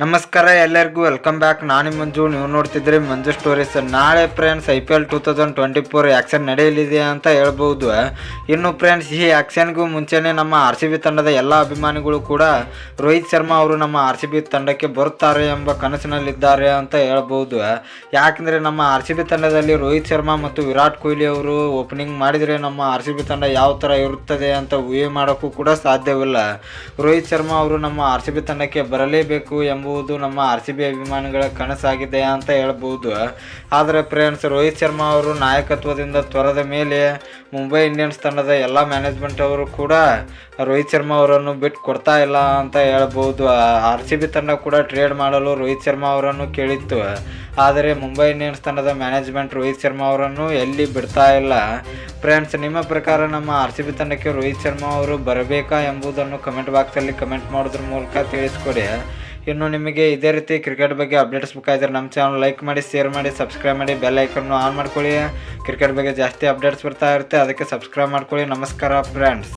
ನಮಸ್ಕಾರ ಎಲ್ಲರಿಗೂ welcome back. ನಾನು ಮಂಜು, ನೀವು ನೋಡ್ತಿದ್ರಿ ಮಂಜು ಸ್ಟೋರೀಸ್. ನಾಳೆ ಫ್ರೆಂಡ್ಸ್ IPL 2024 ಆ್ಯಕ್ಷನ್ ನಡೆಯಲಿದೆ ಅಂತ ಹೇಳ್ಬೋದು. ಇನ್ನು ಫ್ರೆಂಡ್ಸ್ ಈ ಆ್ಯಕ್ಷನ್ಗೂ ಮುಂಚೆನೇ ನಮ್ಮ RCB ತಂಡದ ಎಲ್ಲ ಅಭಿಮಾನಿಗಳು ಕೂಡ ರೋಹಿತ್ ಶರ್ಮಾ ಅವರು ನಮ್ಮ RCB ತಂಡಕ್ಕೆ ಬರುತ್ತಾರೆ ಎಂಬ ಕನಸಿನಲ್ಲಿದ್ದಾರೆ ಅಂತ ಹೇಳ್ಬೋದು. ಯಾಕೆಂದರೆ ನಮ್ಮ RCB ತಂಡದಲ್ಲಿ ರೋಹಿತ್ ಶರ್ಮಾ ಮತ್ತು ವಿರಾಟ್ ಕೊಹ್ಲಿ ಅವರು ಓಪನಿಂಗ್ ಮಾಡಿದರೆ ನಮ್ಮ RCB ತಂಡ ಯಾವ ಥರ ಇರುತ್ತದೆ ಅಂತ ಊಹೆ ಮಾಡೋಕ್ಕೂ ಕೂಡ ಸಾಧ್ಯವಿಲ್ಲ. ರೋಹಿತ್ ಶರ್ಮಾ ಅವರು ನಮ್ಮ RCB ತಂಡಕ್ಕೆ ಬರಲೇಬೇಕು ಎಂಬುದು ನಮ್ಮ RCB ಅಭಿಮಾನಿಗಳ ಕನಸಾಗಿದೆ ಅಂತ ಹೇಳ್ಬೋದು. ಆದರೆ ಫ್ರೆಂಡ್ಸ್, ರೋಹಿತ್ ಶರ್ಮಾ ಅವರು ನಾಯಕತ್ವದಿಂದ ತೊರೆದ ಮೇಲೆ ಮುಂಬೈ ಇಂಡಿಯನ್ಸ್ ತಂಡದ ಎಲ್ಲ ಮ್ಯಾನೇಜ್ಮೆಂಟ್ ಅವರು ಕೂಡ ರೋಹಿತ್ ಶರ್ಮಾ ಅವರನ್ನು ಬಿಟ್ಟು ಕೊಡ್ತಾ ಇಲ್ಲ ಅಂತ ಹೇಳ್ಬೋದು. RCB ತಂಡ ಕೂಡ ಟ್ರೇಡ್ ಮಾಡಲು ರೋಹಿತ್ ಶರ್ಮಾ ಅವರನ್ನು ಕೇಳಿತ್ತು. ಆದರೆ ಮುಂಬೈ ಇಂಡಿಯನ್ಸ್ ತಂಡದ ಮ್ಯಾನೇಜ್ಮೆಂಟ್ ರೋಹಿತ್ ಶರ್ಮಾ ಅವರನ್ನು ಎಲ್ಲಿ ಬಿಡ್ತಾ ಇಲ್ಲ. ಫ್ರೆಂಡ್ಸ್, ನಿಮ್ಮ ಪ್ರಕಾರ ನಮ್ಮ RCB ತಂಡಕ್ಕೆ ರೋಹಿತ್ ಶರ್ಮಾ ಅವರು ಬರಬೇಕಾ ಎಂಬುದನ್ನು ಕಮೆಂಟ್ ಬಾಕ್ಸಲ್ಲಿ ಕಮೆಂಟ್ ಮಾಡೋದ್ರ ಮೂಲಕ ತಿಳಿಸ್ಕೊಡಿ. ಇನ್ನು ನಿಮಗೆ ಇದೇ ರೀತಿ ಕ್ರಿಕೆಟ್ ಬಗ್ಗೆ ಅಪ್ಡೇಟ್ಸ್ ಬೇಕಾದರೆ ನಮ್ಮ ಚಾನಲ್ ಲೈಕ್ ಮಾಡಿ, ಶೇರ್ ಮಾಡಿ, ಸಬ್ಸ್ಕ್ರೈಬ್ ಮಾಡಿ, ಬೆಲ್ ಐಕನ್ನು ಆನ್ ಮಾಡ್ಕೊಳ್ಳಿ. ಕ್ರಿಕೆಟ್ ಬಗ್ಗೆ ಜಾಸ್ತಿ ಅಪ್ಡೇಟ್ಸ್ ಬರ್ತಾ ಇರುತ್ತೆ, ಅದಕ್ಕೆ ಸಬ್ಸ್ಕ್ರೈಬ್ ಮಾಡ್ಕೊಳ್ಳಿ. ನಮಸ್ಕಾರ ಫ್ರೆಂಡ್ಸ್.